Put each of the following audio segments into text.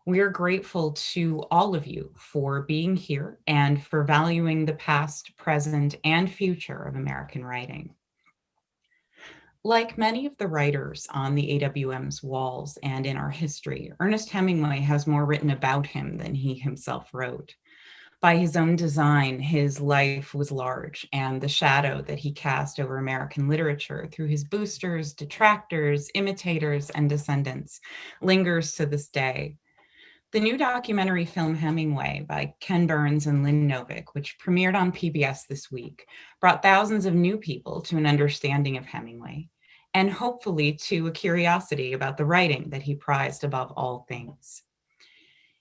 We are grateful to all of you for being here and for valuing the past, present, and future of American writing. Like many of the writers on the AWM's walls and in our history, Ernest Hemingway has more written about him than he himself wrote. By his own design, his life was large, and the shadow that he cast over American literature through his boosters, detractors, imitators, and descendants lingers to this day. The new documentary film Hemingway by Ken Burns and Lynn Novick, which premiered on PBS this week, brought thousands of new people to an understanding of Hemingway, and hopefully to a curiosity about the writing that he prized above all things.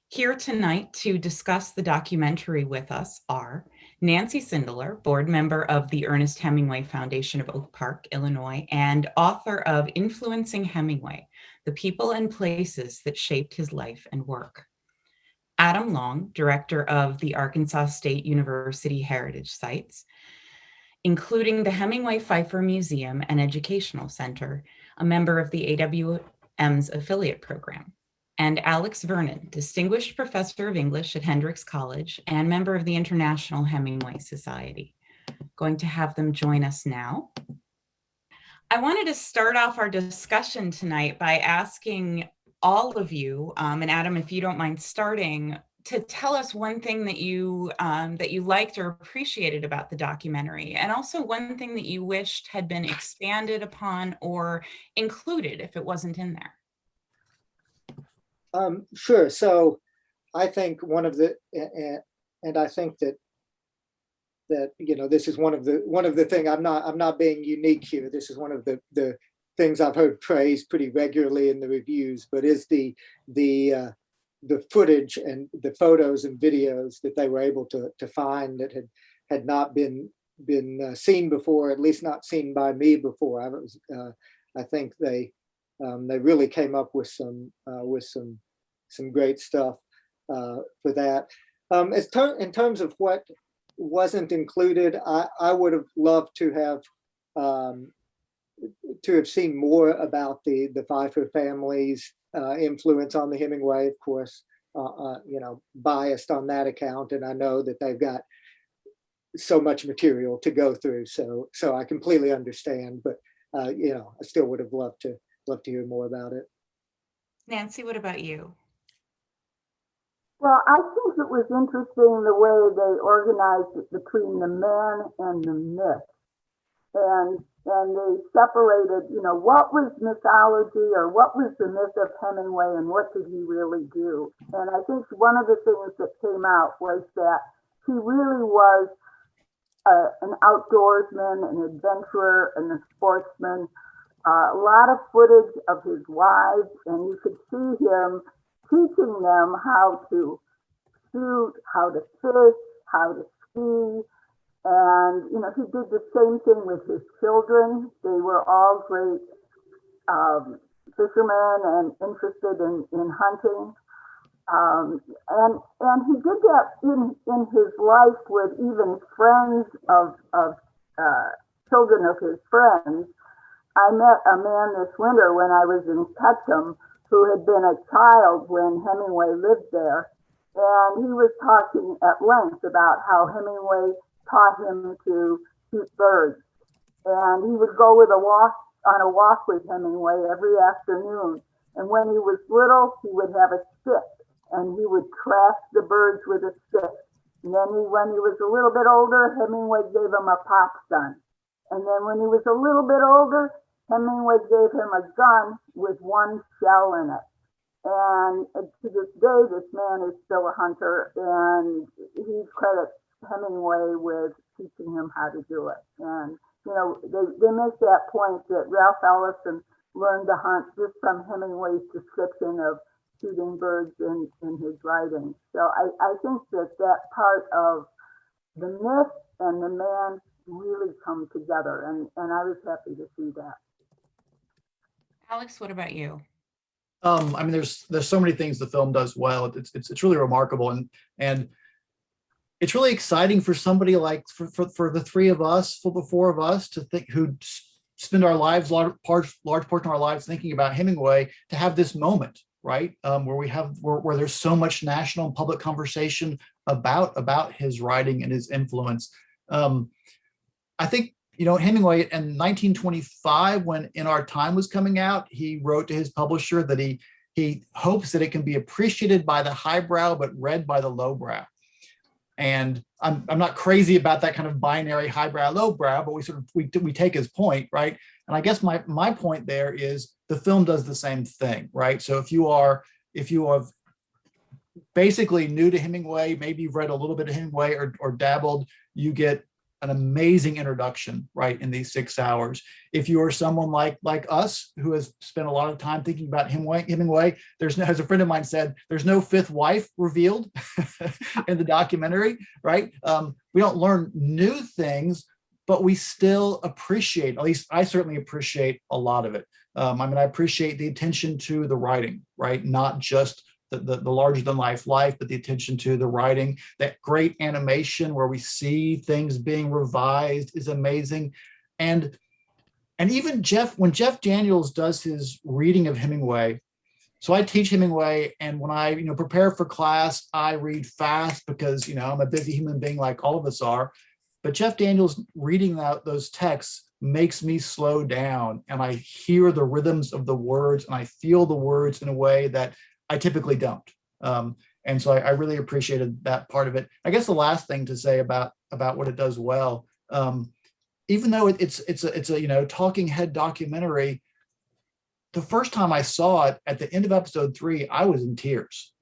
Here tonight to discuss the documentary with us are Nancy Sindelar, board member of the Ernest Hemingway Foundation of Oak Park, Illinois, and author of Influencing Hemingway, The People and Places That Shaped His Life and Work. Adam Long, director of the Arkansas State University Heritage Sites, including the Hemingway-Pfeiffer Museum and Educational Center, a member of the AWM's affiliate program. And Alex Vernon, Distinguished Professor of English at Hendrix College and member of the International Hemingway Society. Going to have them join us now. I wanted to start off our discussion tonight by asking all of you, and Adam, if you don't mind starting, to tell us one thing that you liked or appreciated about the documentary, and also one thing that you wished had been expanded upon or included if it wasn't in there. Sure. So I think one of the, and I think that this is one of the thing, I'm not being unique here. This is one of the things I've heard praised pretty regularly in the reviews, but is the footage and the photos and videos that they were able to find that had not been seen before, at least not seen by me before. I think they really came up with some great stuff for that. In terms of what wasn't included, I would have loved to have seen more about the Pfeiffer family's influence on the Hemingway. Of course, biased on that account, and I know that they've got so much material to go through. So I completely understand, but I still would have loved to hear more about it. Nancy, what about you? Well, I think it was interesting the way they organized it between the man and the myth. And they separated, what was mythology or what was the myth of Hemingway and what did he really do? And I think one of the things that came out was that he really was an outdoorsman, an adventurer, and a sportsman. A lot of footage of his wives, and you could see him teaching them how to shoot, how to fish, how to ski. And, he did the same thing with his children. They were all great fishermen and interested in hunting. And he did that in his life with even friends of children of his friends. I met a man this winter when I was in Ketchum who had been a child when Hemingway lived there. And he was talking at length about how Hemingway taught him to shoot birds. And he would go on a walk with Hemingway every afternoon. And when he was little, he would have a stick and he would track the birds with a stick. And then when he was a little bit older, Hemingway gave him a pop gun. And then when he was a little bit older, Hemingway gave him a gun with one shell in it. And to this day, this man is still a hunter, and he credits Hemingway with teaching him how to do it. And, they make that point that Ralph Ellison learned to hunt just from Hemingway's description of shooting birds in his writing. So I think that part of the myth and the man really come together, and I was happy to see that. Alex, what about you? There's so many things the film does well. It's really remarkable, and it's really exciting for somebody like for the three of us, for the four of us to think, who spend our lives large portion of our lives thinking about Hemingway, to have this moment right? Where there's so much national and public conversation about his writing and his influence. I think, Hemingway in 1925, when In Our Time was coming out, he wrote to his publisher that he hopes that it can be appreciated by the highbrow, but read by the lowbrow. And I'm not crazy about that kind of binary highbrow, lowbrow, but we take his point, right? And I guess my point there is the film does the same thing, right? So if you are basically new to Hemingway, maybe you've read a little bit of Hemingway or dabbled, you get an amazing introduction, right, in these 6 hours. If you are someone like us who has spent a lot of time thinking about Hemingway, as a friend of mine said, there's no fifth wife revealed in the documentary, right? We don't learn new things, but we still appreciate, at least I certainly appreciate a lot of it. I appreciate the attention to the writing, right? Not just the larger than life, but the attention to the writing. That great animation where we see things being revised is amazing. And even when Jeff Daniels does his reading of Hemingway, so I teach Hemingway, and when I prepare for class, I read fast because I'm a busy human being like all of us are. But Jeff Daniels reading those texts makes me slow down, and I hear the rhythms of the words, and I feel the words in a way that I typically don't. And so I really appreciated that part of it. I guess the last thing to say about what it does well, even though it's a talking head documentary, the first time I saw it at the end of episode 3, I was in tears.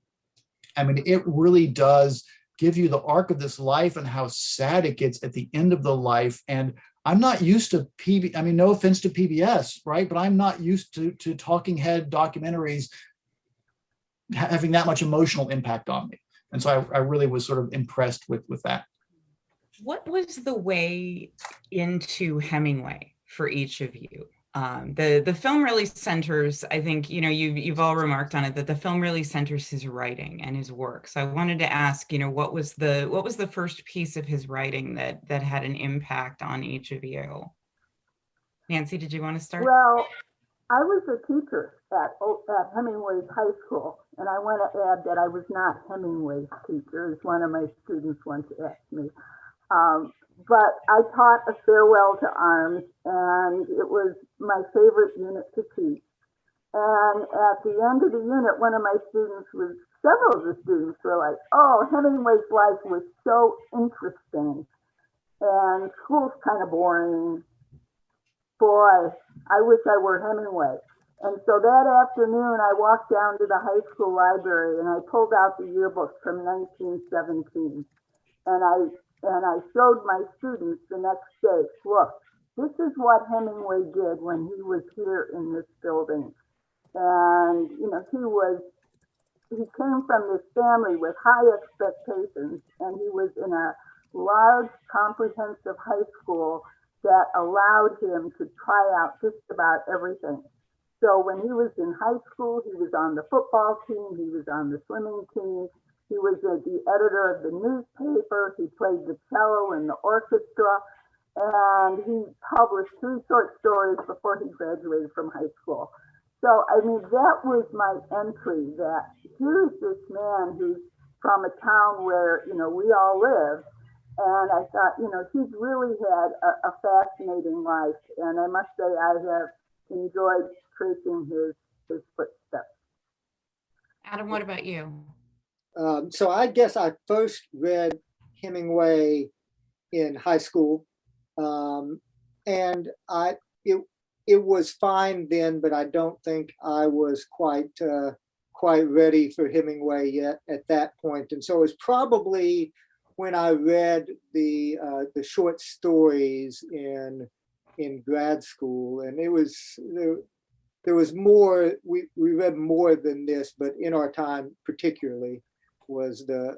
It really does give you the arc of this life and how sad it gets at the end of the life. And I'm not used to no offense to PBS, right? But I'm not used to talking head documentaries having that much emotional impact on me. And so I really was sort of impressed with that. What was the way into Hemingway for each of you? The film really centers, I think, you've all remarked on it, that the film really centers his writing and his work. So I wanted to ask, what was the first piece of his writing that had an impact on each of you? Nancy, did you want to start? Well, I was a teacher at Hemingway's high school, and I want to add that I was not Hemingway's teacher, as one of my students once asked me. But I taught A Farewell to Arms, and it was my favorite unit to teach. And at the end of the unit, several of the students were like, "Oh, Hemingway's life was so interesting, and school's kind of boring. Boy, I wish I were Hemingway." And so that afternoon, I walked down to the high school library and I pulled out the yearbook from 1917. And I showed my students the next day, "Look, this is what Hemingway did when he was here in this building." And, he came from this family with high expectations, and he was in a large, comprehensive high school that allowed him to try out just about everything. So when he was in high school, he was on the football team, he was on the swimming team, he was the editor of the newspaper, he played the cello in the orchestra, and he published 3 short stories before he graduated from high school. So, that was my entry, that here's this man who's from a town where, we all live. And I thought, he's really had a fascinating life. And I must say, I have enjoyed tracing his footsteps. Adam, what about you? So I guess I first read Hemingway in high school. And it was fine then, but I don't think I was quite ready for Hemingway yet at that point. And so it was probably when I read the short stories in grad school, and there was more. We read more than this, but In Our Time particularly was the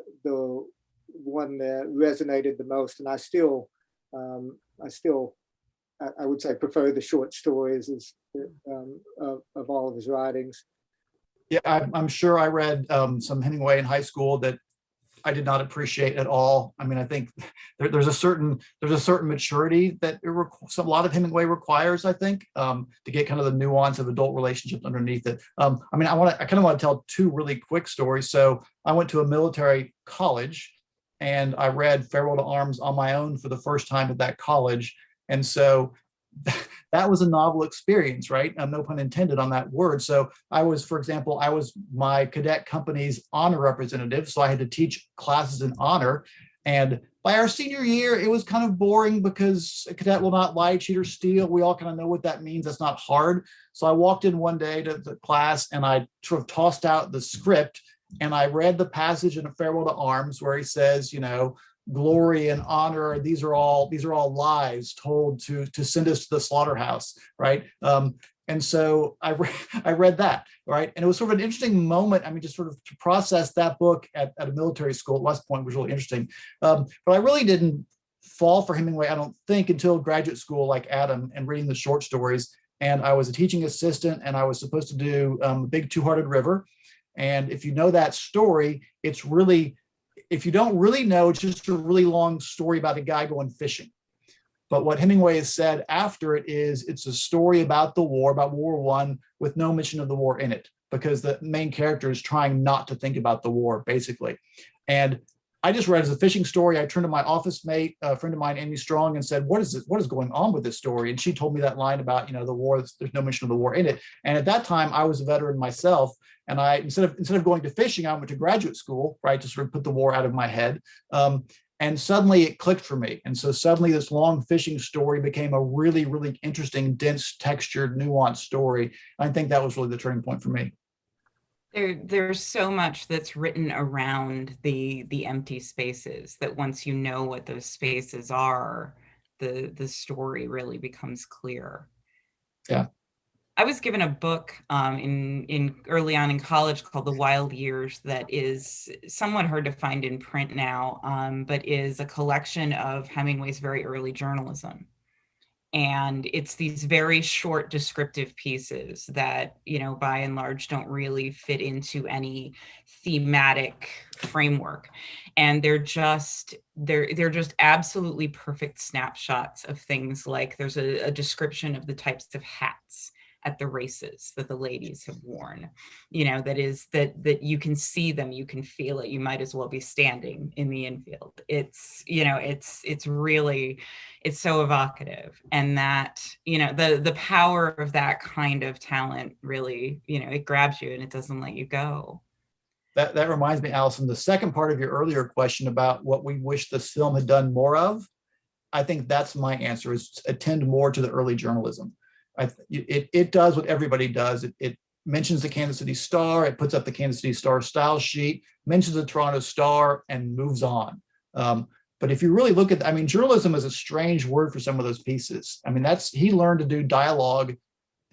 one that resonated the most. And I still I would say prefer the short stories of all of his writings. Yeah, I'm sure I read some Hemingway in high school that I did not appreciate at all. I mean, I think there's a certain maturity that a lot of Hemingway requires, I think, to get kind of the nuance of adult relationships underneath it. I mean, I kind of want to tell two really quick stories. So I went to a military college, and I read Farewell to Arms on my own for the first time at that college, and so that was a novel experience, right? No pun intended on that word. So I was, for example, I was my cadet company's honor representative. So I had to teach classes in honor. And by our senior year, it was kind of boring because a cadet will not lie, cheat, or steal. We all kind of know what that means. That's not hard. So I walked in one day to the class and I sort of tossed out the script and I read the passage in A Farewell to Arms where he says, glory and honor, these are all lies told to send us to the slaughterhouse, right? And so I read that, right? And it was sort of an interesting moment. I mean, just sort of to process that book at a military school at West Point was really interesting. But I really didn't fall for Hemingway, I don't think, until graduate school, like Adam, and reading the short stories. And I was a teaching assistant, and I was supposed to do Big Two-Hearted River. And if you know that story, it's really, if you don't really know, it's just a really long story about a guy going fishing. But what Hemingway has said after it is, it's a story about the war, about World War I, with no mention of the war in it, because the main character is trying not to think about the war, basically. And I just read it as a fishing story. I turned to my office mate, a friend of mine, Amy Strong, and said, what is going on with this story? And she told me that line about, the war, there's no mention of the war in it. And at that time, I was a veteran myself. And I, instead of going to fishing, I went to graduate school, right, to sort of put the war out of my head. And suddenly it clicked for me. And so suddenly this long fishing story became a really, really interesting, dense, textured, nuanced story. I think that was really the turning point for me. There's so much that's written around the empty spaces that once you know what those spaces are, the story really becomes clear. Yeah. I was given a book in early on in college called The Wild Years that is somewhat hard to find in print now, but is a collection of Hemingway's very early journalism. And it's these very short descriptive pieces that, by and large don't really fit into any thematic framework. And they're just absolutely perfect snapshots of things. Like there's a description of the types of hats at the races that the ladies have worn, that you can see them, you can feel it, you might as well be standing in the infield. It's really, it's so evocative. And that, the power of that kind of talent really, it grabs you and it doesn't let you go. That reminds me, Allison, the second part of your earlier question about what we wish this film had done more of, I think that's my answer, is attend more to the early journalism. It does what everybody does. It mentions the Kansas City Star, it puts up the Kansas City Star style sheet, mentions the Toronto Star, and moves on. But if you really look at, journalism is a strange word for some of those pieces. He learned to do dialogue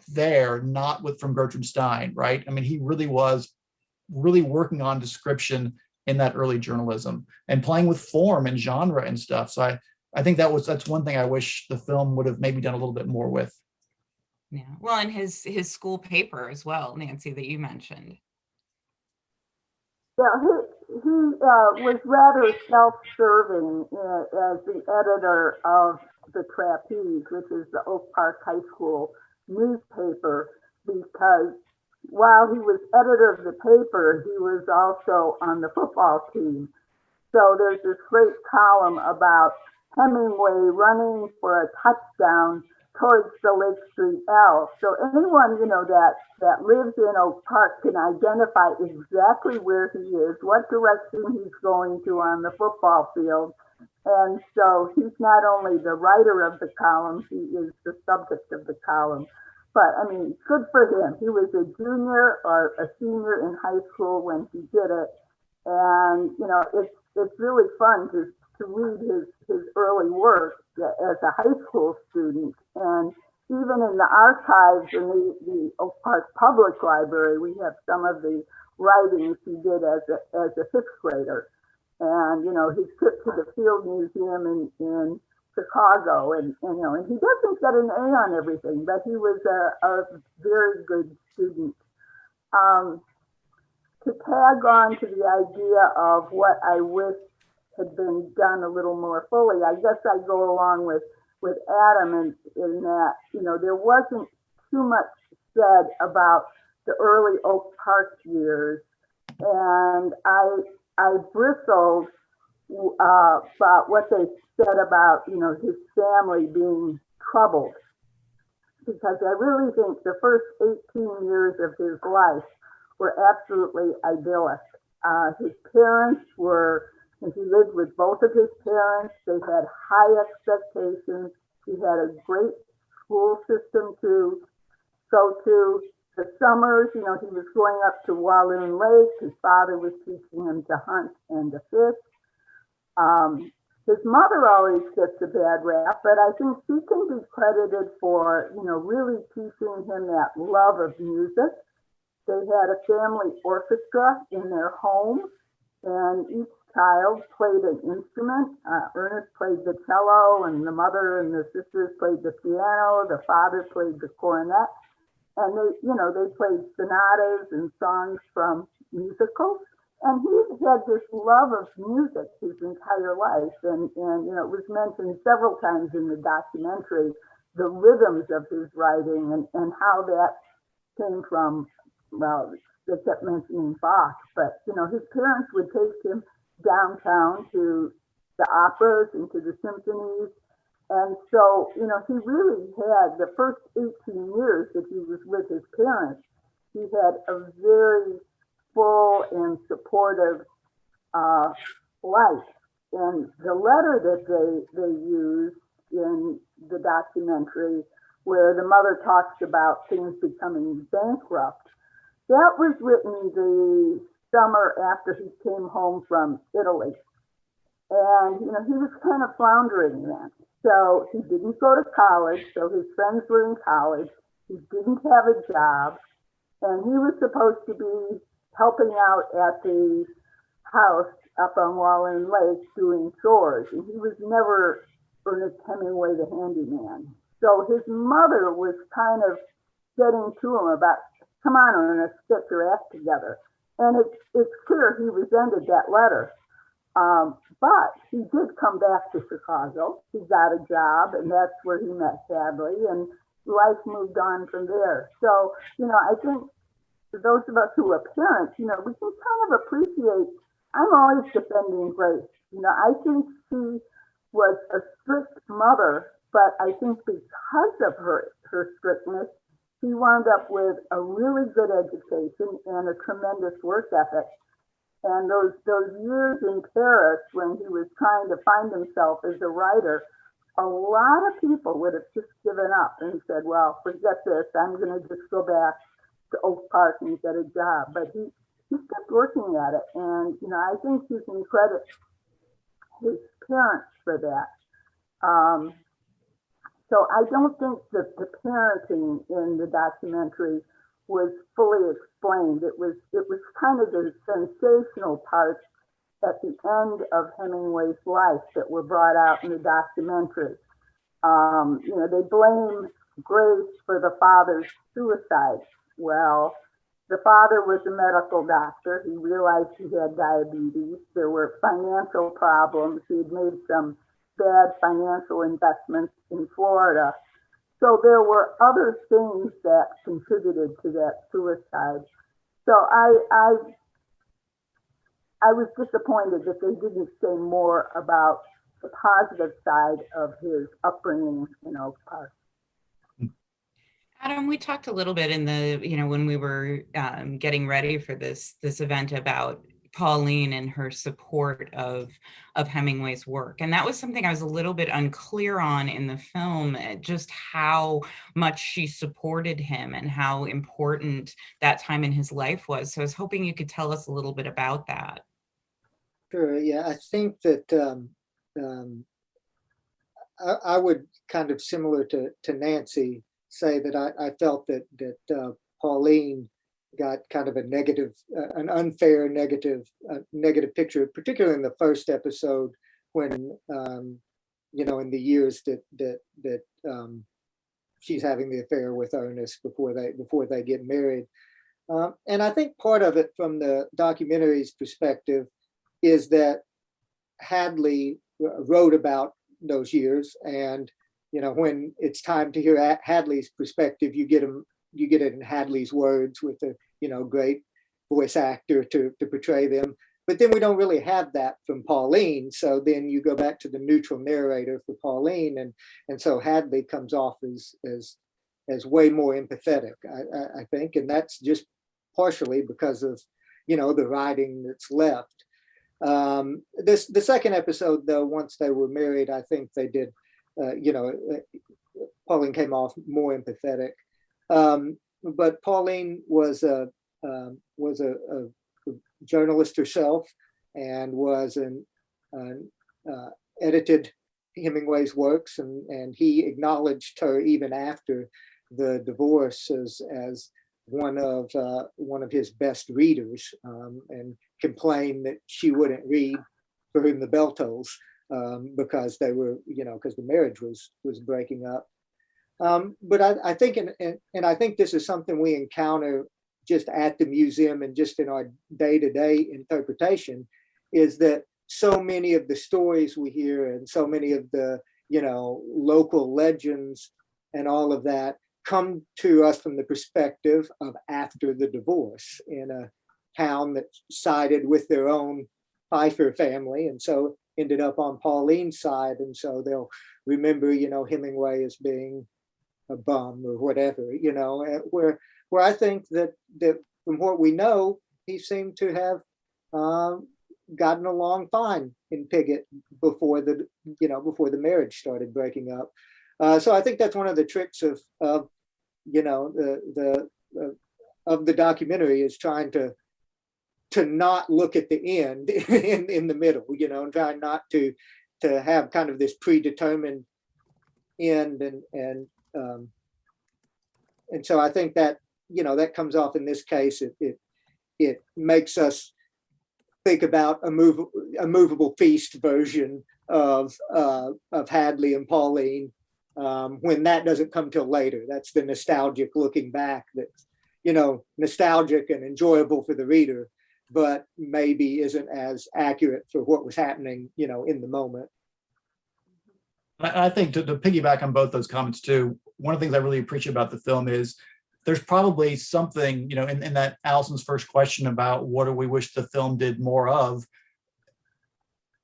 there, not from Gertrude Stein, right? He really was working on description in that early journalism and playing with form and genre and stuff. So I think that's one thing I wish the film would have maybe done a little bit more with. Yeah. Well, and his school paper as well, Nancy, that you mentioned. Yeah, he was rather self-serving as the editor of the Trapeze, which is the Oak Park High School newspaper, because while he was editor of the paper, he was also on the football team. So there's this great column about Hemingway running for a touchdown towards the Lake Street L. So anyone, that lives in Oak Park can identify exactly where he is, what direction he's going to on the football field. And so he's not only the writer of the column, he is the subject of the column. But good for him. He was a junior or a senior in high school when he did it. And, it's really fun to read his early work as a high school student. And even in the archives in the Oak Park Public Library, we have some of the writings he did as a sixth grader. And, his trip to the Field Museum in Chicago, and he doesn't get an A on everything, but he was a very good student. to tag on to the idea of what I wish had been done a little more fully, I guess I go along with Adam in that, you know, there wasn't too much said about the early Oak Park years, and I bristled about what they said about, you know, his family being troubled, because I really think the first 18 years of his life were absolutely idyllic. His parents were, and he lived with both of his parents. They had high expectations. He had a great school system to go to. The summers, you know, he was going up to Walloon Lake. His father was teaching him to hunt and to fish. His mother always gets a bad rap, but I think she can be credited for, you know, really teaching him that love of music. They had a family orchestra in their home, and each child played an instrument. Ernest played the cello, and the mother and the sisters played the piano. The father played the cornet. And they, you know, they played sonatas and songs from musicals. And he had this love of music his entire life. And you know, it was mentioned several times in the documentary, the rhythms of his writing and how that came from, well, they kept mentioning Bach, but, you know, his parents would take him downtown to the operas and to the symphonies. And so, you know, he really had the first 18 years that he was with his parents, he had a very full and supportive life. And the letter that they used in the documentary, where the mother talks about things becoming bankrupt, that was written the summer after he came home from Italy. And, you know, he was kind of floundering then. So he didn't go to college, so his friends were in college. He didn't have a job, and he was supposed to be helping out at the house up on Walloon Lake doing chores, and he was never Ernest Hemingway the handyman. So his mother was kind of getting to him about, come on, Ernest, get your act together. And it's clear he resented that letter. But he did come back to Chicago. He got a job, and that's where he met Hadley, and life moved on from there. So, you know, I think for those of us who are parents, you know, we can kind of appreciate, I'm always defending Grace. You know, I think she was a strict mother, but I think because of her strictness, he wound up with a really good education and a tremendous work ethic. And those years in Paris when he was trying to find himself as a writer, a lot of people would have just given up and said, well, forget this, I'm going to just go back to Oak Park and get a job. But he kept working at it. And, you know, I think you can credit his parents for that. So I don't think that the parenting in the documentary was fully explained. It was kind of the sensational parts at the end of Hemingway's life that were brought out in the documentary. You know, they blame Grace for the father's suicide. Well, the father was a medical doctor. He realized he had diabetes. There were financial problems. He had made some bad financial investments in Florida. So there were other things that contributed to that suicide. So I was disappointed that they didn't say more about the positive side of his upbringing in Oak Park. Adam, we talked a little bit in the, you know, when we were getting ready for this event about Pauline and her support of Hemingway's work. And that was something I was a little bit unclear on in the film, just how much she supported him and how important that time in his life was. So I was hoping you could tell us a little bit about that. Sure. Yeah, I think that I would kind of similar to Nancy say that I felt that Pauline got kind of a negative, an unfair negative picture, particularly in the first episode when you know, in the years that she's having the affair with Ernest before they get married. And I think part of it from the documentary's perspective is that Hadley wrote about those years, and when it's time to hear Hadley's perspective, you get it in Hadley's words with a great voice actor to portray them. But then we don't really have that from Pauline. So then you go back to the neutral narrator for Pauline, and so Hadley comes off as way more empathetic, I think, and that's just partially because of the writing that's left. The second episode, though, once they were married, I think they did. Pauline came off more empathetic, but Pauline was a journalist herself and was edited Hemingway's works, and he acknowledged her even after the divorce as one of his best readers, and complained that she wouldn't read For Whom the Bell Tolls, because they were, because the marriage was breaking up. But I think, and I think this is something we encounter just at the museum and just in our day-to-day interpretation, is that so many of the stories we hear and so many of the, local legends and all of that come to us from the perspective of after the divorce in a town that sided with their own Pfeiffer family, and so ended up on Pauline's side. And so they'll remember, Hemingway as being a bum or whatever, where I think that from what we know, he seemed to have gotten along fine in Piggott before the marriage started breaking up. So I think that's one of the tricks of the documentary, is trying to not look at the end in the middle, and try not to have kind of this predetermined end, and so I think that that comes off in this case. It makes us think about a movable feast version of Hadley and Pauline, when that doesn't come till later. That's the nostalgic looking back that's nostalgic and enjoyable for the reader, but maybe isn't as accurate for what was happening in the moment. I think to piggyback on both those comments too, one of the things I really appreciate about the film is there's probably something, in that Allison's first question about what do we wish the film did more of.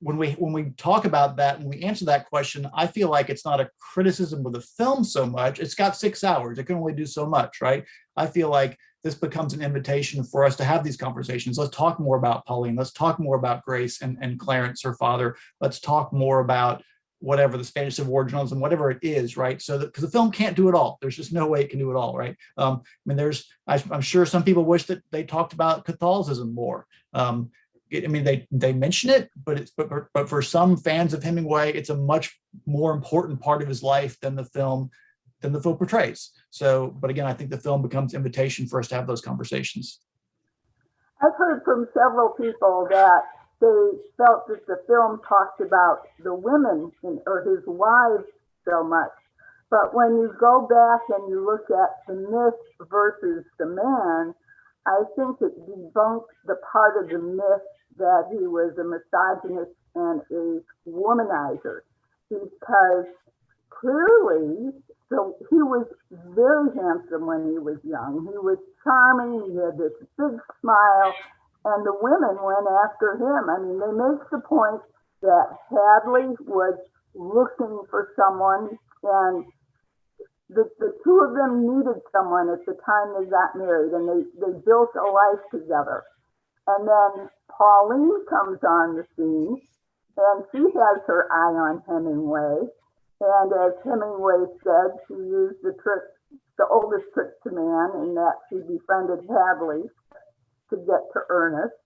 When we talk about that, when we answer that question, I feel like it's not a criticism of the film so much. It's got 6 hours. It can only do so much, right? I feel like this becomes an invitation for us to have these conversations. Let's talk more about Pauline. Let's talk more about Grace and Clarence, her father. Let's talk more about whatever the Spanish Civil War journalism, whatever it is, right? So that, because the film can't do it all. There's just no way it can do it all, right? I'm sure some people wish that they talked about Catholicism more. They mention it, but for some fans of Hemingway, it's a much more important part of his life than the film portrays. So, but again, I think the film becomes an invitation for us to have those conversations. I've heard from several people that they felt that the film talked about the women or his wives so much. But when you go back and you look at the myth versus the man, I think it debunks the part of the myth that he was a misogynist and a womanizer, because clearly, so he was very handsome when he was young. He was charming. He had this big smile, and the women went after him. I mean, they make the point that Hadley was looking for someone, and the two of them needed someone at the time they got married, and they built a life together. And then Pauline comes on the scene, and she has her eye on Hemingway. And as Hemingway said, she used the oldest trick to man, in that she befriended Hadley to get to Ernest.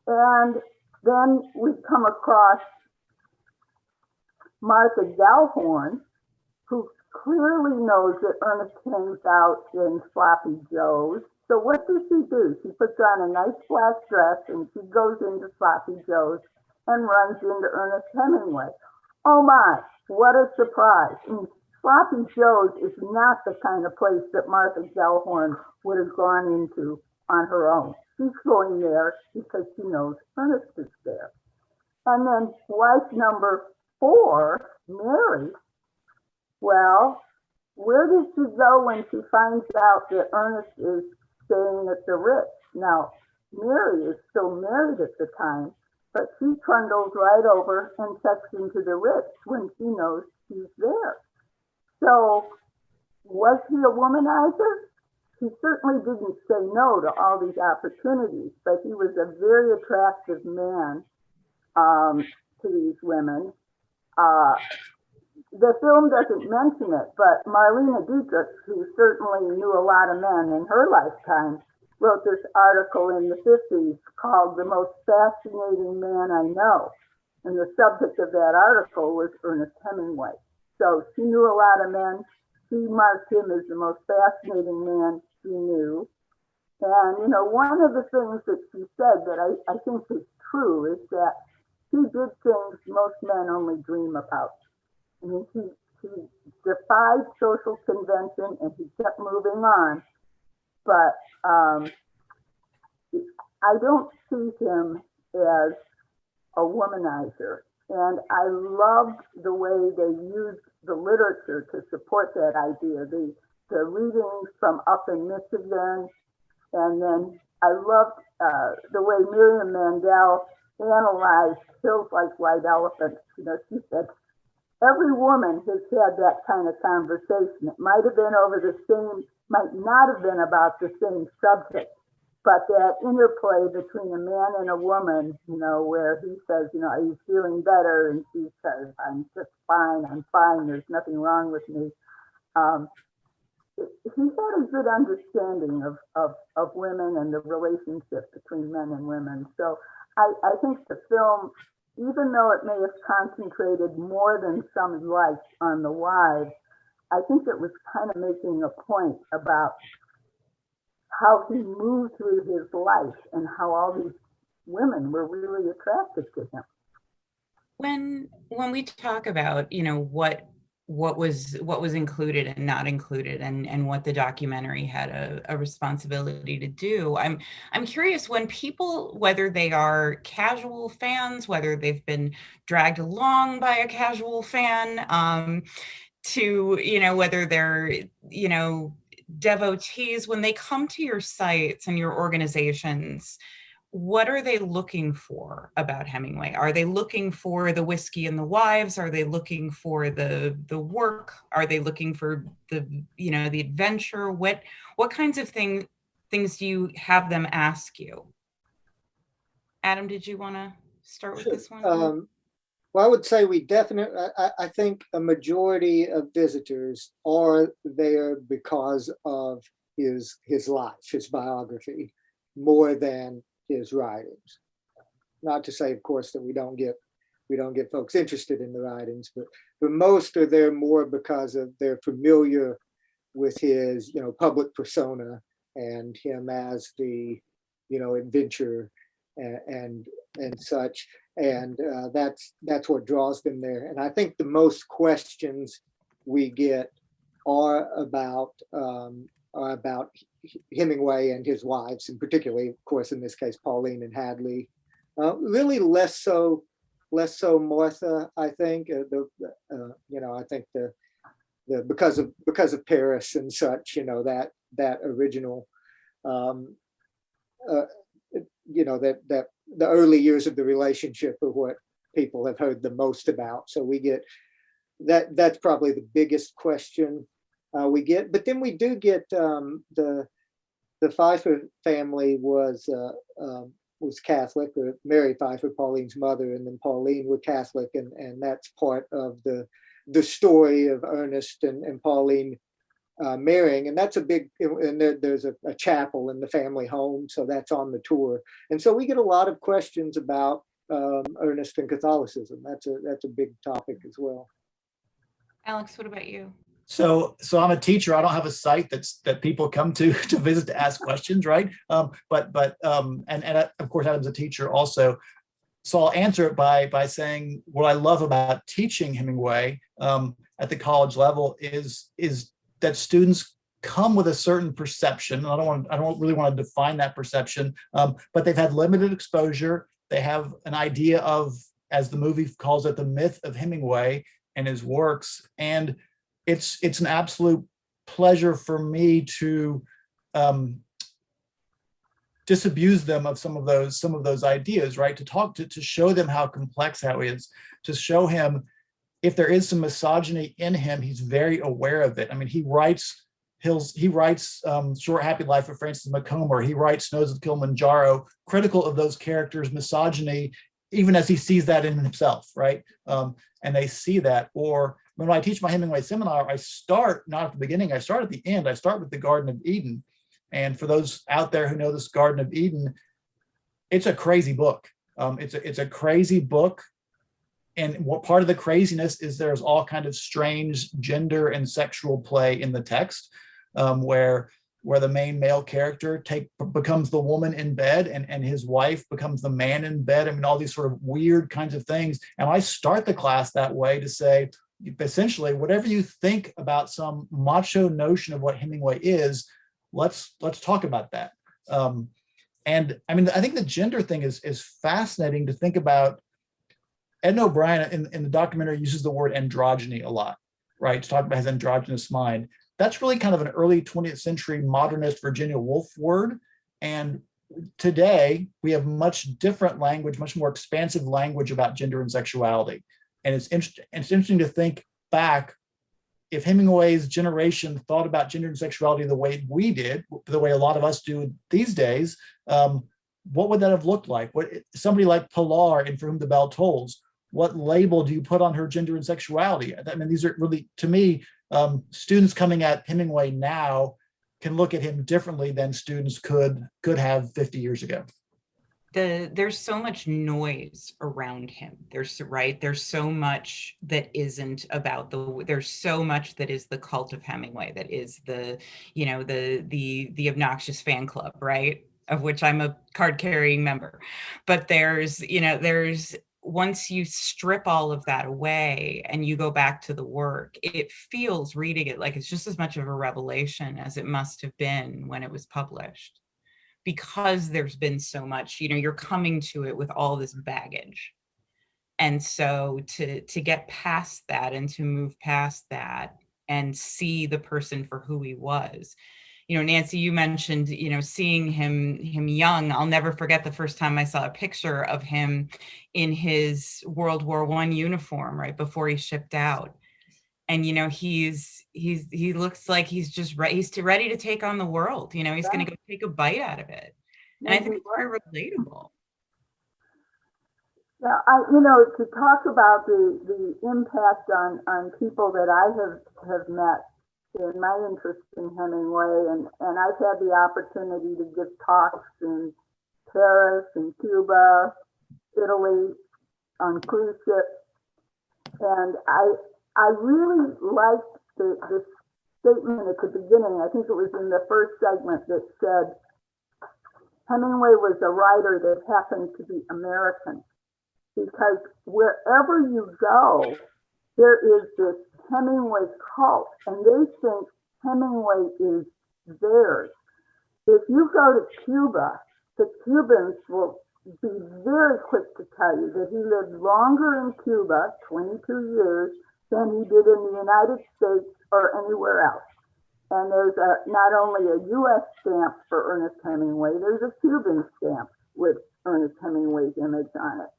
And then we come across Martha Gellhorn, who clearly knows that Ernest hangs out in Sloppy Joe's. So what does she do? She puts on a nice black dress and she goes into Sloppy Joe's and runs into Ernest Hemingway. Oh my, what a surprise. And Sloppy Joe's is not the kind of place that Martha Gellhorn would have gone into on her own. She's going there because she knows Ernest is there. And then wife number 4, Mary, well, where did she go when she finds out that Ernest is staying at the Ritz? Now, Mary is still married at the time, but she trundles right over and checks into the Ritz when she knows he's there. So, was he a womanizer? He certainly didn't say no to all these opportunities, but he was a very attractive man to these women. The film doesn't mention it, but Marlene Dietrich, who certainly knew a lot of men in her lifetime, wrote this article in the 50s called "The Most Fascinating Man I Know." And the subject of that article was Ernest Hemingway. So she knew a lot of men. She marked him as the most fascinating man she knew. And, you know, one of the things that she said that I think is true is that he did things most men only dream about. I mean, he defied social convention and he kept moving on. But I don't see him as a womanizer. And I loved the way they used the literature to support that idea. The readings from Up in Michigan, and then I loved the way Miriam Mandel analyzed Hills Like White Elephants. You know, she said, every woman has had that kind of conversation. It might have been over the same, might not have been about the same subject, but that interplay between a man and a woman, you know, where he says, you know, are you feeling better? And she says, I'm just fine, there's nothing wrong with me. He had a good understanding of women and the relationship between men and women. So I think the film, even though it may have concentrated more than some liked on the wives, I think it was kind of making a point about how he moved through his life and how all these women were really attracted to him. When we talk about, you know, what was included and not included, and what the documentary had a responsibility to do, I'm curious, when people, whether they are casual fans, whether they've been dragged along by a casual fan, to, you know, whether they're, you know, devotees, when they come to your sites and your organizations, what are they looking for about Hemingway? Are they looking for the whiskey and the wives? Are they looking for the work? Are they looking for the, you know, the adventure? What kinds of things do you have them ask you? Adam, did you want to start with this one? Well, I would say we definitely, I think a majority of visitors are there because of his life, his biography, more than his writings. Not to say, of course, that we don't get folks interested in the writings, but most are there more because of they're familiar with his, you know, public persona and him as the, you know, adventurer and such. And that's what draws them there. And I think the most questions we get are about Hemingway and his wives, and particularly, of course, in this case, Pauline and Hadley. Really less so Martha. I think you know, I think the because of Paris and such, you know, that original. You know, that the early years of the relationship are what people have heard the most about. So we get that's probably the biggest question we get. But then we do get the Pfeiffer family was Catholic, or Mary Pfeiffer, Pauline's mother, and then Pauline were Catholic, and that's part of the story of Ernest and Pauline marrying, and that's a big, and there's a chapel in the family home, so that's on the tour. And so we get a lot of questions about Ernest and Catholicism. That's a big topic as well. Alex, what about you? So I'm a teacher. I don't have a site that people come to visit to ask questions, right? But of course, Adam's a teacher also. So I'll answer it by saying what I love about teaching Hemingway at the college level is that students come with a certain perception. I don't really want to define that perception, but they've had limited exposure. They have an idea of, as the movie calls it, the myth of Hemingway and his works. And it's an absolute pleasure for me to disabuse them of some of those ideas, right? To talk to show them how complex how he is, to show him if there is some misogyny in him, he's very aware of it. I mean, he writes Short Happy Life of Francis Macomber. He writes Snows of Kilimanjaro, critical of those characters' misogyny, even as he sees that in himself, right? And they see that. Or when I teach my Hemingway seminar, I start not at the beginning, I start at the end. I start with the Garden of Eden. And for those out there who know this Garden of Eden, it's a crazy book. It's a crazy book. And what part of the craziness is there's all kind of strange gender and sexual play in the text, where the main male character becomes the woman in bed, and his wife becomes the man in bed. I mean, all these sort of weird kinds of things. And I start the class that way to say, essentially, whatever you think about some macho notion of what Hemingway is, let's talk about that. And I mean, I think the gender thing is fascinating to think about. Ed O'Brien in the documentary uses the word androgyny a lot, right? To talk about his androgynous mind. That's really kind of an early 20th century modernist Virginia Woolf word. And today we have much different language, much more expansive language about gender and sexuality. And it's interesting to think back, if Hemingway's generation thought about gender and sexuality the way we did, the way a lot of us do these days, what would that have looked like? Somebody like Pilar in For Whom the Bell Tolls, what label do you put on her gender and sexuality? I mean, these are really, to me, students coming at Hemingway now can look at him differently than students could have 50 years ago. There's so much noise around him. There's so much that isn't about there's so much that is the cult of Hemingway, that is the obnoxious fan club, right? Of which I'm a card carrying member. But there's once you strip all of that away and you go back to the work, it feels, reading it, like it's just as much of a revelation as it must have been when it was published. Because there's been so much, you're coming to it with all this baggage. And so to get past that and to move past that and see the person for who he was. Nancy, you mentioned, seeing him young. I'll never forget the first time I saw a picture of him in his World War I uniform right before he shipped out. And, he looks like he's just he's ready to take on the world. He's going to go take a bite out of it. And I think it's very relatable. Yeah, to talk about the impact on people that I have met in my interest in Hemingway, and I've had the opportunity to give talks in Paris and Cuba, Italy, on cruise ships, and I really liked the statement at the beginning. I think it was in the first segment that said Hemingway was a writer that happened to be American, because wherever you go, there is this Hemingway cult, and they think Hemingway is theirs. If you go to Cuba, the Cubans will be very quick to tell you that he lived longer in Cuba, 22 years, than he did in the United States or anywhere else. And there's not only a U.S. stamp for Ernest Hemingway, there's a Cuban stamp with Ernest Hemingway's image on it.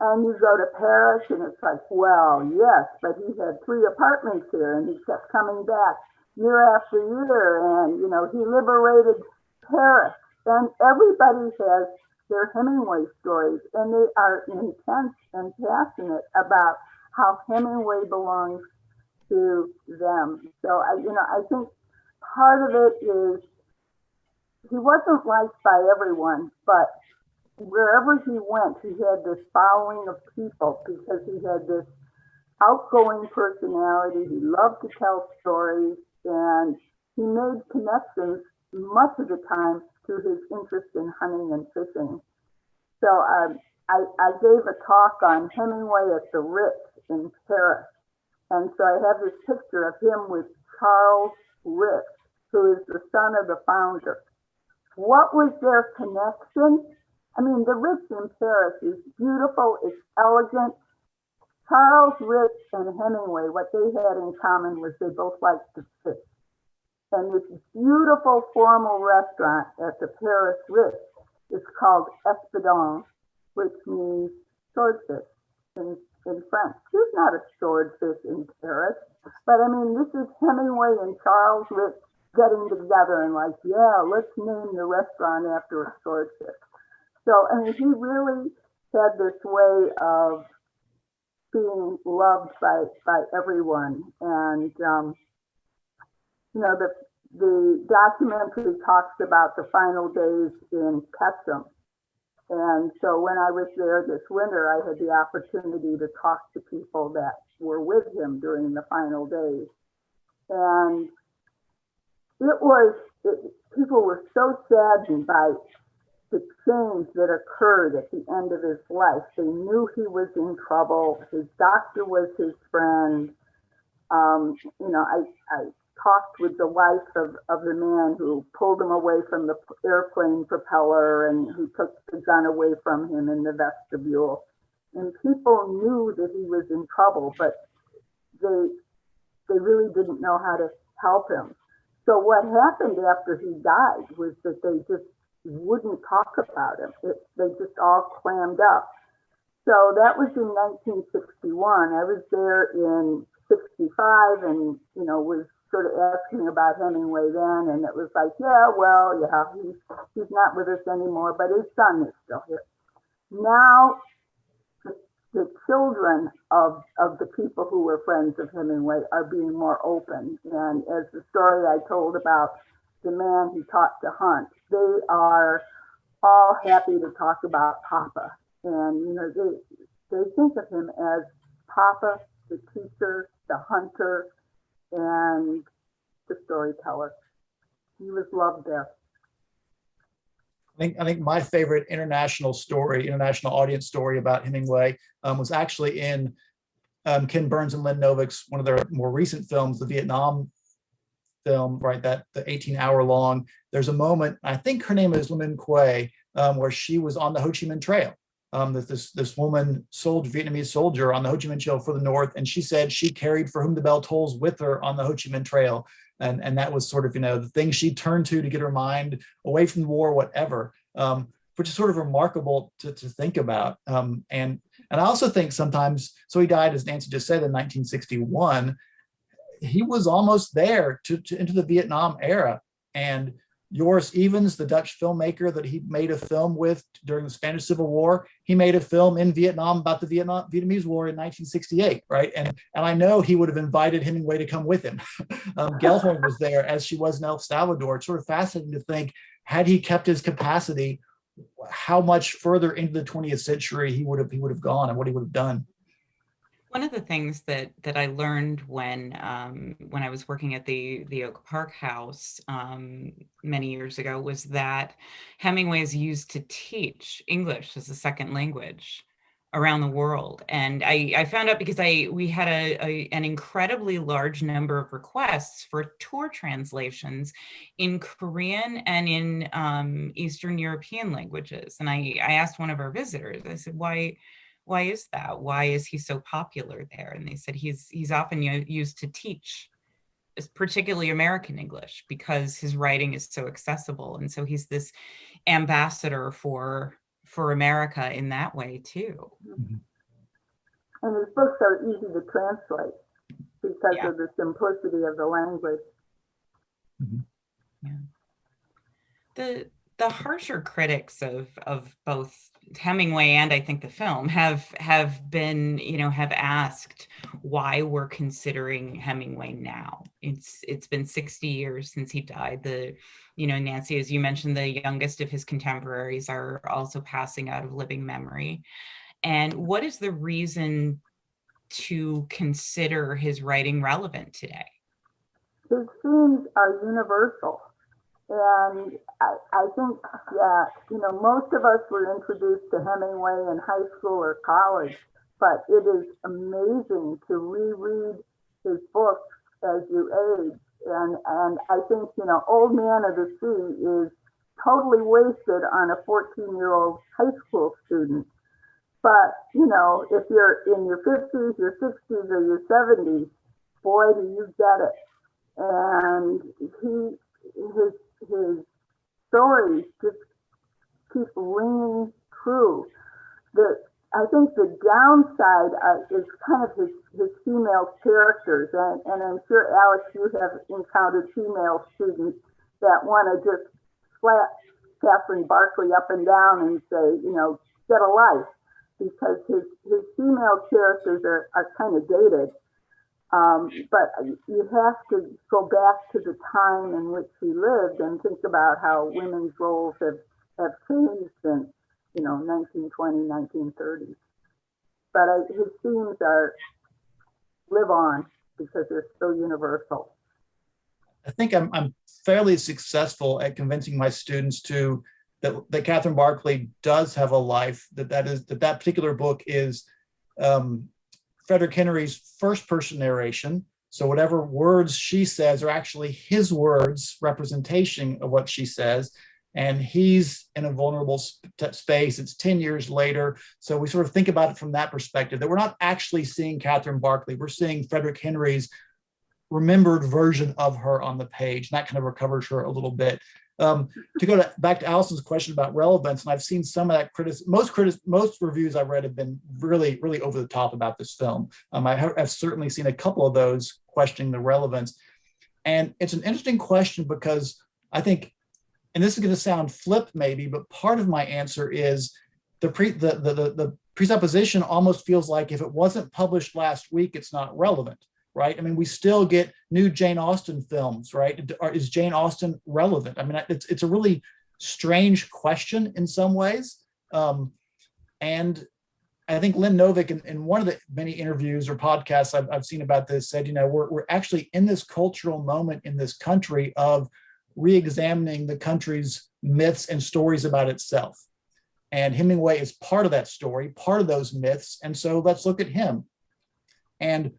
And you go to Paris, and it's like, well, yes, but he had 3 apartments here, and he kept coming back year after year, and, he liberated Paris. And everybody has their Hemingway stories, and they are intense and passionate about how Hemingway belongs to them. So, I think part of it is he wasn't liked by everyone, but wherever he went, he had this following of people because he had this outgoing personality. He loved to tell stories, and he made connections much of the time through his interest in hunting and fishing. So I gave a talk on Hemingway at the Ritz in Paris, And so I have this picture of him with Charles Rich, who is the son of the founder. What was their connection? I mean, the Ritz in Paris is beautiful, it's elegant. Charles Rich and Hemingway, what they had in common was they both liked to fish. And this beautiful formal restaurant at the Paris Ritz is called Espadon, which means swordfish in French. There's not a swordfish in Paris, but I mean, this is Hemingway and Charles Rich getting together and like, yeah, let's name the restaurant after a swordfish. So, I mean, he really had this way of being loved by everyone. And, you know, the documentary talks about the final days in Ketchum. And so when I was there this winter, I had the opportunity to talk to people that were with him during the final days. And people were so saddened by the change that occurred at the end of his life. They knew he was in trouble. His doctor was his friend. You know, I talked with the wife of the man who pulled him away from the airplane propeller and who took the gun away from him in the vestibule. And people knew that he was in trouble, but they really didn't know how to help him. So what happened after he died was that they just wouldn't talk about him. They just all clammed up. So that was in 1961. I was there in 65 and, you know, was sort of asking about Hemingway then. And it was like, yeah, well, yeah, he's not with us anymore, but his son is still here. Now, the children of the people who were friends of Hemingway are being more open. And as the story I told about the man he taught to hunt, they are all happy to talk about Papa. And, you know, they think of him as Papa, the teacher, the hunter, and the storyteller. He was loved there. I think my favorite international audience story about Hemingway was actually in Ken Burns and Lynn Novick's one of their more recent films, the Vietnam film, right? That the 18-hour long. There's a moment, I think her name is Lemon Quay, where she was on the Ho Chi Minh Trail. That this woman sold Vietnamese soldier on the Ho Chi Minh Trail for the North, and she said she carried For Whom the Bell Tolls with her on the Ho Chi Minh Trail. And that was sort of, you know, the thing she turned to get her mind away from the war, whatever, which is sort of remarkable to think about. And I also think sometimes, so he died, as Nancy just said, in 1961. He was almost there to into the Vietnam era. And Joris Evans, the Dutch filmmaker that he made a film with during the Spanish Civil War, he made a film in Vietnam about the Vietnamese War in 1968, right? And I know he would have invited Hemingway to come with him. Gellhorn was there, as she was in El Salvador. It's sort of fascinating to think, had he kept his capacity, how much further into the 20th century he would have gone and what he would have done. One of the things that I learned when I was working at the Oak Park House many years ago was that Hemingway is used to teach English as a second language around the world. And I found out because we had an incredibly large number of requests for tour translations in Korean and in Eastern European languages. And I asked one of our visitors, I said, why is that? Why is he so popular there? And they said he's often used to teach, particularly American English, because his writing is so accessible. And so he's this ambassador for America in that way too. Mm-hmm. And his books are easy to translate because of the simplicity of the language. Mm-hmm. Yeah. The harsher critics of both Hemingway and I think the film have been, have asked why we're considering Hemingway now. It's been 60 years since he died. Nancy, as you mentioned, the youngest of his contemporaries are also passing out of living memory. And what is the reason to consider his writing relevant today? His themes are universal. And I think, most of us were introduced to Hemingway in high school or college, but it is amazing to reread you age. And I think, Old Man of the Sea is totally wasted on a 14-year-old high school student. But, if you're in your 50s, your 60s, or your 70s, boy, do you get it. And his stories just keep ringing true. I think the downside is kind of his female characters, and I'm sure, Alex, you have encountered female students that want to just slap Catherine Barclay up and down and say, get a life, because his female characters are kind of dated. But you have to go back to the time in which he lived and think about how women's roles have changed since, 1920, 1930. But his themes live on because they're so universal. I think I'm fairly successful at convincing my students that Catherine Barclay does have a life, that particular book is Frederick Henry's first person narration. So whatever words she says are actually his words, representation of what she says. And he's in a vulnerable space. It's 10 years later. So we sort of think about it from that perspective, that we're not actually seeing Catherine Barclay. We're seeing Frederick Henry's remembered version of her on the page. And that kind of recovers her a little bit. To go back to Allison's question about relevance, and I've seen some of that most reviews I've read have been really, really over the top about this film. I've certainly seen a couple of those questioning the relevance. And it's an interesting question because I think, and this is going to sound flip maybe, but part of my answer is the presupposition almost feels like if it wasn't published last week, it's not relevant, right? I mean, we still get new Jane Austen films, right? Is Jane Austen relevant? I mean, it's a really strange question in some ways. And I think Lynn Novick, in one of the many interviews or podcasts I've seen about this, said, we're actually in this cultural moment in this country of re-examining the country's myths and stories about itself. And Hemingway is part of that story, part of those myths. And so let's look at him. And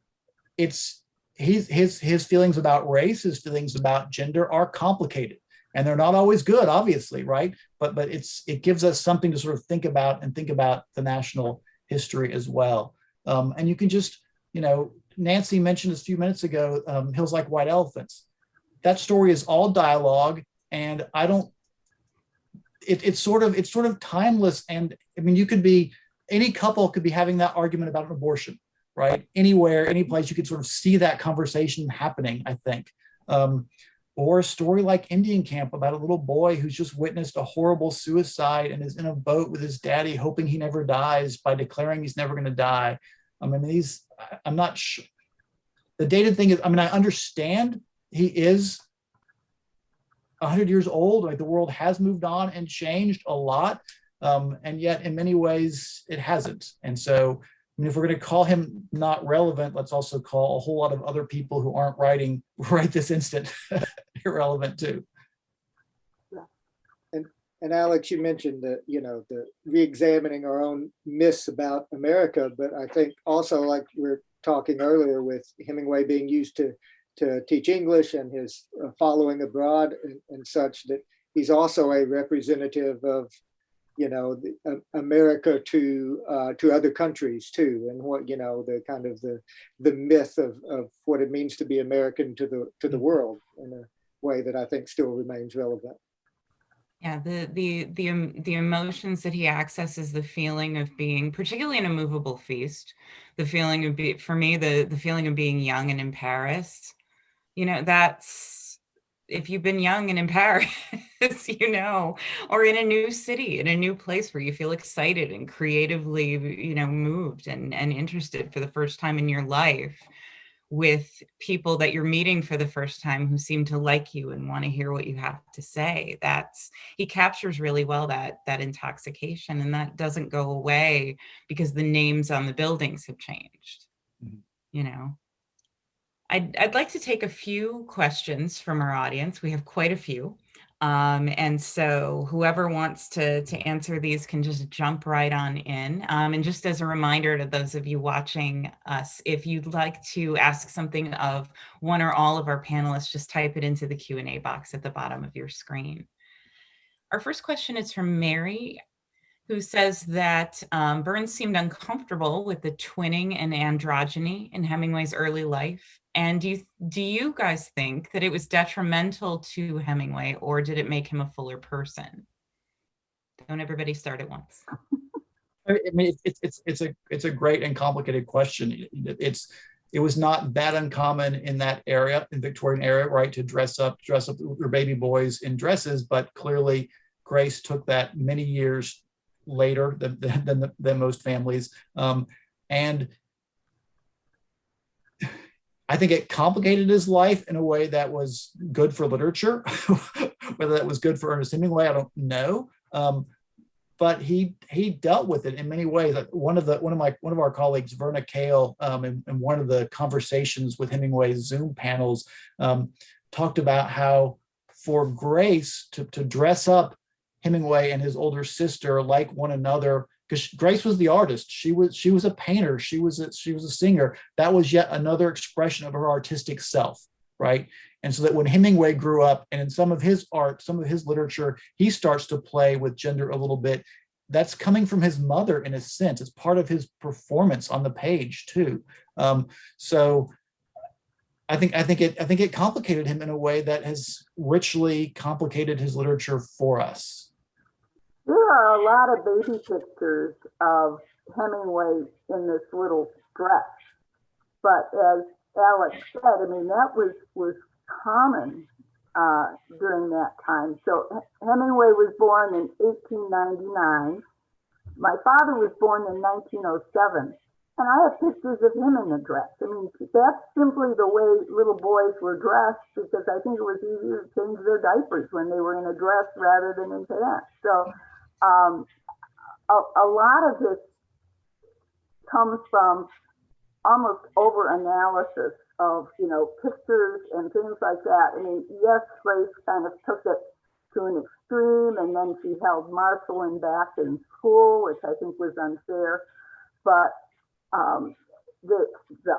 his feelings about race, his feelings about gender are complicated. And they're not always good, obviously, right? But it gives us something to sort of think about the national history as well. And you can just, Nancy mentioned a few minutes ago, Hills Like White Elephants. That story is all dialogue, and it's sort of timeless. And I mean, any couple could be having that argument about an abortion, right? Anywhere, any place, you could sort of see that conversation happening, I think. Or a story like Indian Camp about a little boy who's just witnessed a horrible suicide and is in a boat with his daddy, hoping he never dies by declaring he's never going to die. I mean, I'm not sure. The dated thing is, I mean, I understand he is 100 years old. Like, the world has moved on and changed a lot. And yet in many ways it hasn't. And so, I mean, if we're going to call him not relevant, let's also call a whole lot of other people who aren't writing right this instant irrelevant too. And Alex, you mentioned the re-examining our own myths about America, but I think also, like we were talking earlier with Hemingway being used to teach English and his following abroad and such, that he's also a representative of America to other countries too, and what the kind of the myth of what it means to be American to the world in a way that I think still remains relevant. Yeah, the emotions that he accesses, the feeling of being, particularly in A Movable Feast, the feeling of for me, the feeling of being young and in Paris. That's, if you've been young and in Paris, or in a new city, in a new place where you feel excited and creatively, moved and interested for the first time in your life, with people that you're meeting for the first time who seem to like you and want to hear what you have to say. He captures really well that intoxication, and that doesn't go away because the names on the buildings have changed. Mm-hmm. I'd like to take a few questions from our audience. We have quite a few. And so whoever wants to answer these can just jump right on in. And just as a reminder to those of you watching us, if you'd like to ask something of one or all of our panelists, just type it into the Q&A box at the bottom of your screen. Our first question is from Mary, who says that Burns seemed uncomfortable with the twinning and androgyny in Hemingway's early life. And do you guys think that it was detrimental to Hemingway, or did it make him a fuller person? Don't everybody start at once. I mean, it's a great and complicated question. It was not that uncommon in that area, in Victorian era, right, to dress up your baby boys in dresses, but clearly Grace took that many years later than most families, and I think it complicated his life in a way that was good for literature. Whether that was good for Ernest Hemingway, I don't know. But he dealt with it in many ways. One of our colleagues, Vernon, in one of the conversations with Hemingway's Zoom panels, talked about how for Grace to dress up Hemingway and his older sister like one another, because Grace was the artist. She was a painter. She was a singer. That was yet another expression of her artistic self, right? And so that when Hemingway grew up, and in some of his art, some of his literature, he starts to play with gender a little bit. That's coming from his mother in a sense. It's part of his performance on the page too. So I think it complicated him in a way that has richly complicated his literature for us. There are a lot of baby pictures of Hemingway in this little dress, but as Alex said, I mean, that was common during that time. So Hemingway was born in 1899. My father was born in 1907, and I have pictures of him in the dress. I mean, that's simply the way little boys were dressed, because I think it was easier to change their diapers when they were in a dress rather than in pants. So a lot of this comes from almost over-analysis of, pictures and things like that. I mean, yes, Grace kind of took it to an extreme, and then she held Marceline back in school, which I think was unfair. But the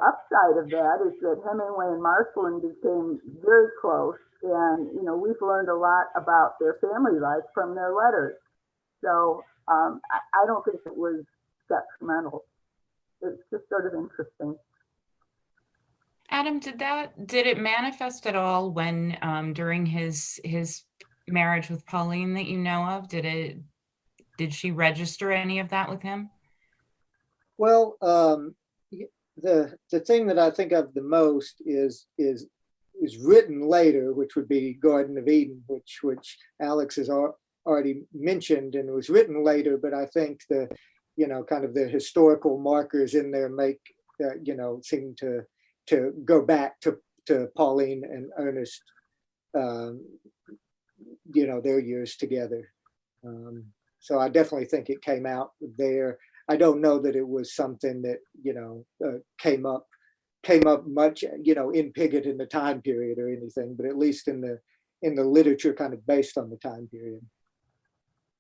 upside of that is that Hemingway and Marceline became very close, and, we've learned a lot about their family life from their letters. So I don't think it was detrimental. It's just sort of interesting. Adam, did it manifest at all when during his marriage with Pauline that you know of? Did she register any of that with him? Well, the thing that I think of the most is written later, which would be Garden of Eden, which Alex has already mentioned, and was written later. But I think the kind of the historical markers in there make seem to go back to Pauline and Ernest, their years together. So I definitely think it came out there. I don't know that it was something that came up much in Piggott in the time period or anything, but at least in the literature kind of based on the time period.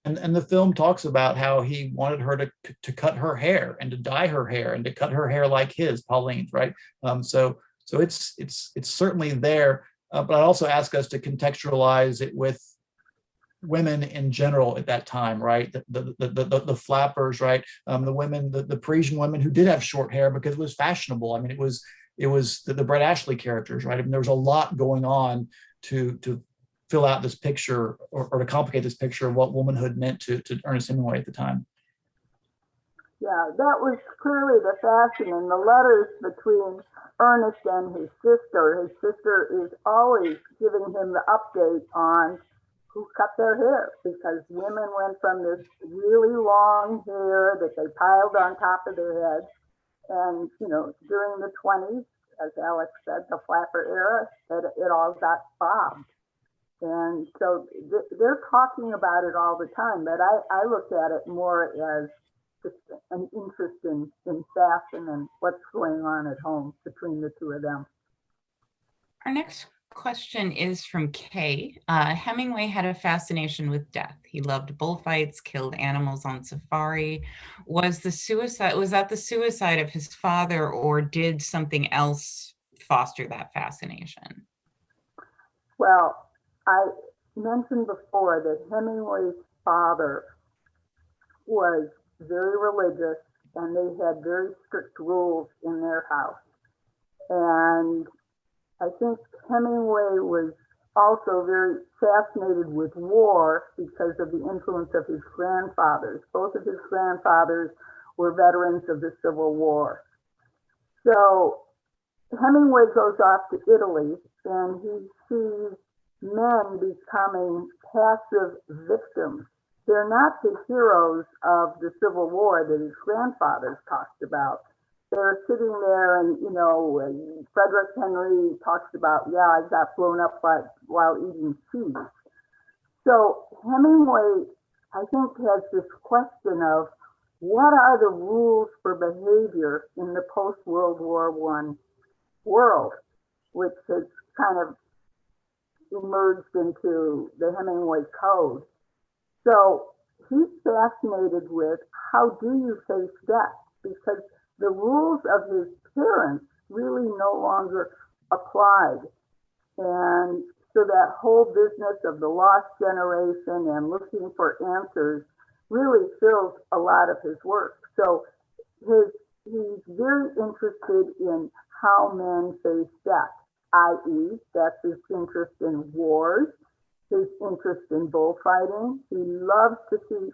And the film talks about how he wanted her to cut her hair and to dye her hair and to cut her hair like his, Pauline's, right? So it's certainly there, but I also ask us to contextualize it with women in general at that time, right? The flappers, right? The women, the Parisian women who did have short hair because it was fashionable. I mean, it was the Brett Ashley characters, right? I mean, there was a lot going on to fill out this picture or to complicate this picture of what womanhood meant to Ernest Hemingway at the time. Yeah, that was clearly the fashion in the letters between Ernest and his sister. His sister is always giving him the update on who cut their hair, because women went from this really long hair that they piled on top of their heads. And, during the 20s, as Alex said, the flapper era, it all got bobbed. And so they're talking about it all the time, but I look at it more as just an interest in fashion and what's going on at home between the two of them. Our next question is from Kay. Hemingway had a fascination with death. He loved bullfights, killed animals on safari. Was that the suicide of his father, or did something else foster that fascination? Well, I mentioned before that Hemingway's father was very religious and they had very strict rules in their house. And I think Hemingway was also very fascinated with war because of the influence of his grandfathers. Both of his grandfathers were veterans of the Civil War. So Hemingway goes off to Italy and he sees men becoming passive victims. They're not the heroes of the Civil War that his grandfathers talked about. They're sitting there and, Frederick Henry talks about, yeah, I got blown up while eating cheese. So Hemingway, I think, has this question of what are the rules for behavior in the post-World War I world, which has kind of emerged into the Hemingway Code. So he's fascinated with how do you face death, because the rules of his parents really no longer applied. And so that whole business of the lost generation and looking for answers really fills a lot of his work. So he's very interested in how men face death, i.e., that's his interest in wars, his interest in bullfighting. He loves to see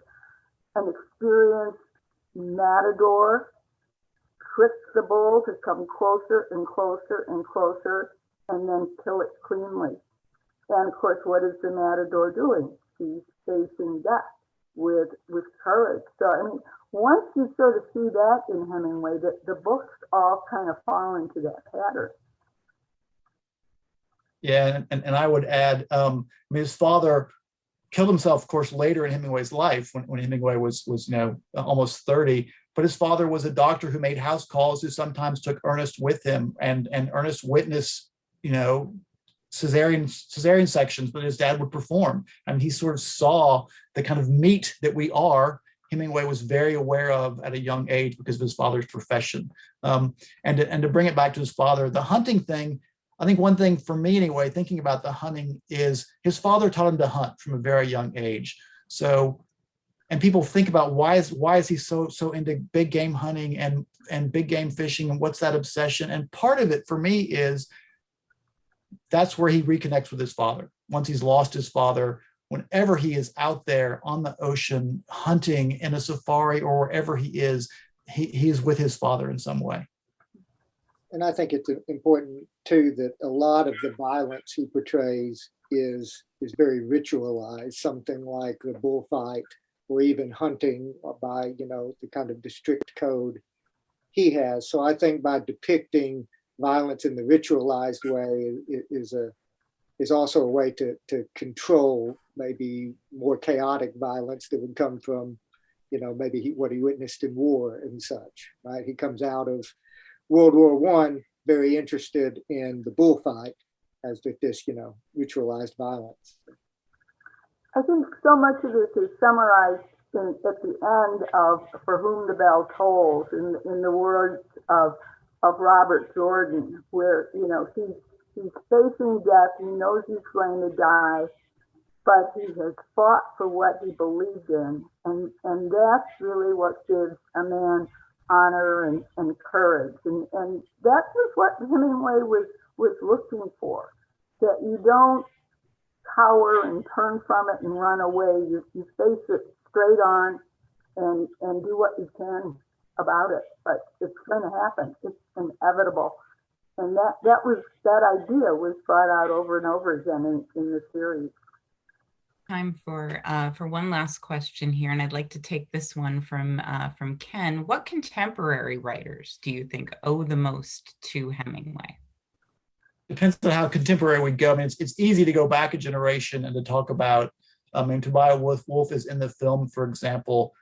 an experienced matador trick the bull to come closer and closer and closer and then kill it cleanly. And of course, what is the matador doing? He's facing death with courage. So, I mean, once you sort of see that in Hemingway, the books all kind of fall into that pattern. Yeah, and I would add, his father killed himself, of course, later in Hemingway's life when Hemingway was almost 30. But his father was a doctor who made house calls, who sometimes took Ernest with him, and Ernest witnessed, cesarean sections that his dad would perform. I mean, he sort of saw the kind of meat that we are. Hemingway was very aware of at a young age because of his father's profession. And to bring it back to his father, the hunting thing, I think one thing for me anyway, thinking about the hunting, is his father taught him to hunt from a very young age. So, and people think about why is he so into big game hunting and big game fishing, and what's that obsession? And part of it for me is that's where he reconnects with his father. Once he's lost his father, whenever he is out there on the ocean hunting in a safari or wherever he is with his father in some way. And I think it's important too that a lot of the violence he portrays is very ritualized, something like the bullfight or even hunting by, the kind of the strict code he has. So I think by depicting violence in the ritualized way is also a way to control maybe more chaotic violence that would come from, maybe what he witnessed in war and such, right? He comes out of World War I very interested in the bullfight as with this, ritualized violence. I think so much of this is summarized at the end of For Whom the Bell Tolls, in the words of Robert Jordan, where, he's facing death, he knows he's going to die, but he has fought for what he believed in. And that's really what gives a man honor and courage. And that was what Hemingway was looking for, that you don't cower and turn from it and run away. You face it straight on and do what you can about it. But it's going to happen. It's inevitable. And that idea was brought out over and over again in the series. Time for one last question here, and I'd like to take this one from Ken. What contemporary writers do you think owe the most to Hemingway? Depends on how contemporary we go. I mean, it's easy to go back a generation and to talk about, Tobias Wolff is in the film, for example,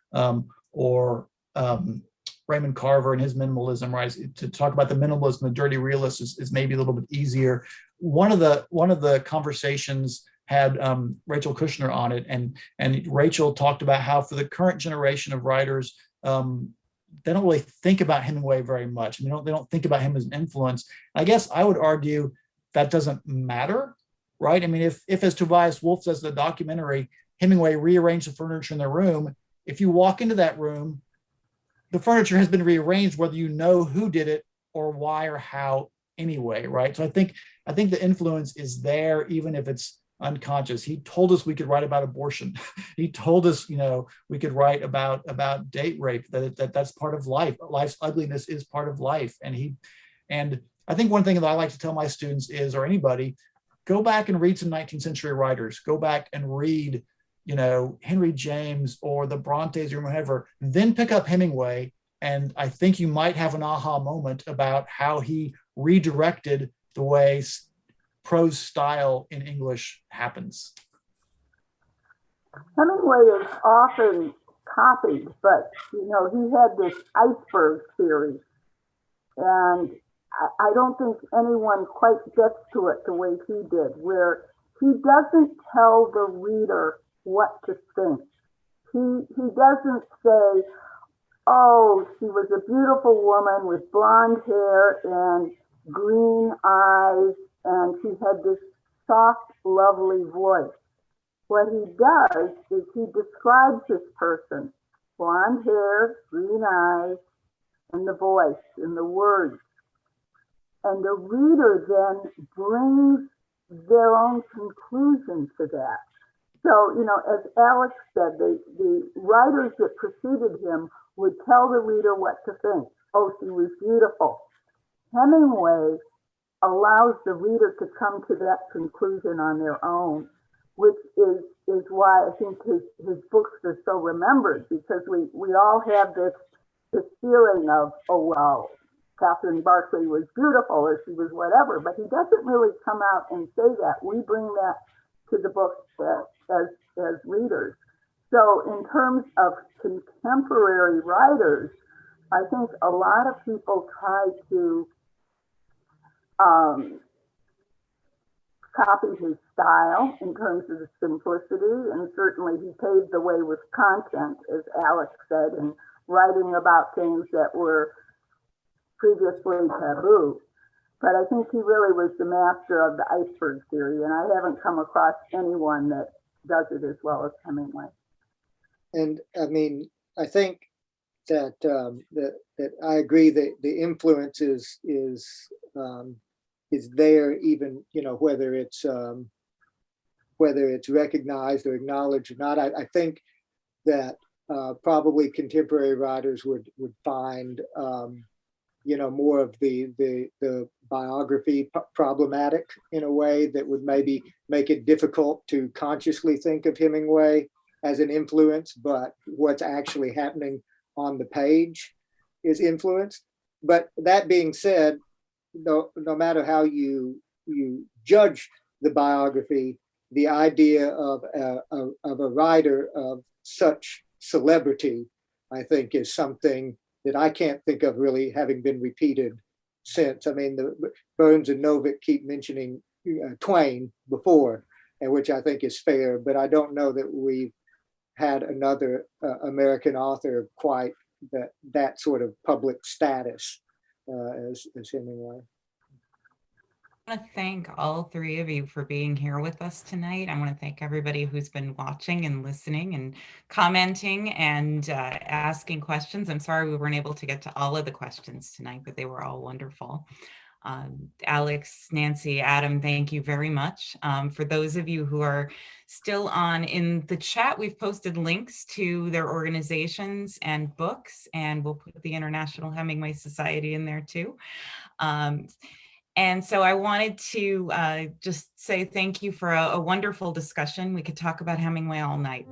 or Raymond Carver and his minimalism, right? To talk about the minimalism, the dirty realist is maybe a little bit easier. One of the conversations had Rachel Kushner on it, and Rachel talked about how for the current generation of writers, they don't really think about Hemingway very much. They don't think about him as an influence. I guess I would argue that doesn't matter, right? I mean, if as Tobias Wolff says in the documentary, Hemingway rearranged the furniture in the room, if you walk into that room, the furniture has been rearranged, whether you know who did it or why or how anyway, right? So I think the influence is there, even if it's unconscious. He told us we could write about abortion. He told us, we could write about date rape, that's part of life. Life's ugliness is part of life. And I think one thing that I like to tell my students is, or anybody, go back and read some 19th century writers. Go back and read, Henry James or the Brontes or whatever, then pick up Hemingway. And I think you might have an aha moment about how he redirected the way prose style in English happens. Hemingway is often copied, but he had this iceberg theory, and I don't think anyone quite gets to it the way he did, where he doesn't tell the reader what to think. He doesn't say, "Oh, she was a beautiful woman with blonde hair and green eyes, and she had this soft, lovely voice." What he does is he describes this person: blonde hair, green eyes, and the voice and the words. And the reader then brings their own conclusion to that. So, as Alex said, the writers that preceded him would tell the reader what to think. Oh, she was beautiful. Hemingway allows the reader to come to that conclusion on their own, which is why I think his books are so remembered, because we all have this feeling of, oh, well, Catherine Barclay was beautiful, or she was whatever, but he doesn't really come out and say that. We bring that to the book as readers. So in terms of contemporary writers, I think a lot of people try to copy his style in terms of the simplicity, and certainly he paved the way with content, as Alex said, and writing about things that were previously taboo. But I think he really was the master of the iceberg theory, and I haven't come across anyone that does it as well as Hemingway. And I mean, I think that that I agree that the influence is there, even whether it's recognized or acknowledged or not. I think that probably contemporary writers would find more of the biography problematic in a way that would maybe make it difficult to consciously think of Hemingway as an influence, but what's actually happening on the page is influenced. But that being said, no matter how you judge the biography, the idea of a writer of such celebrity, I think, is something that I can't think of really having been repeated since. I mean, the Burns and Novick keep mentioning Twain before, and which I think is fair, but I don't know that we've had another American author of quite that sort of public status as Hemingway. I want to thank all three of you for being here with us tonight. I want to thank everybody who's been watching and listening and commenting and asking questions. I'm sorry we weren't able to get to all of the questions tonight, but they were all wonderful. Alex, Nancy, Adam, thank you very much. For those of you who are still on in the chat, we've posted links to their organizations and books, and we'll put the International Hemingway Society in there too. And so I wanted to just say thank you for a wonderful discussion. We could talk about Hemingway all night.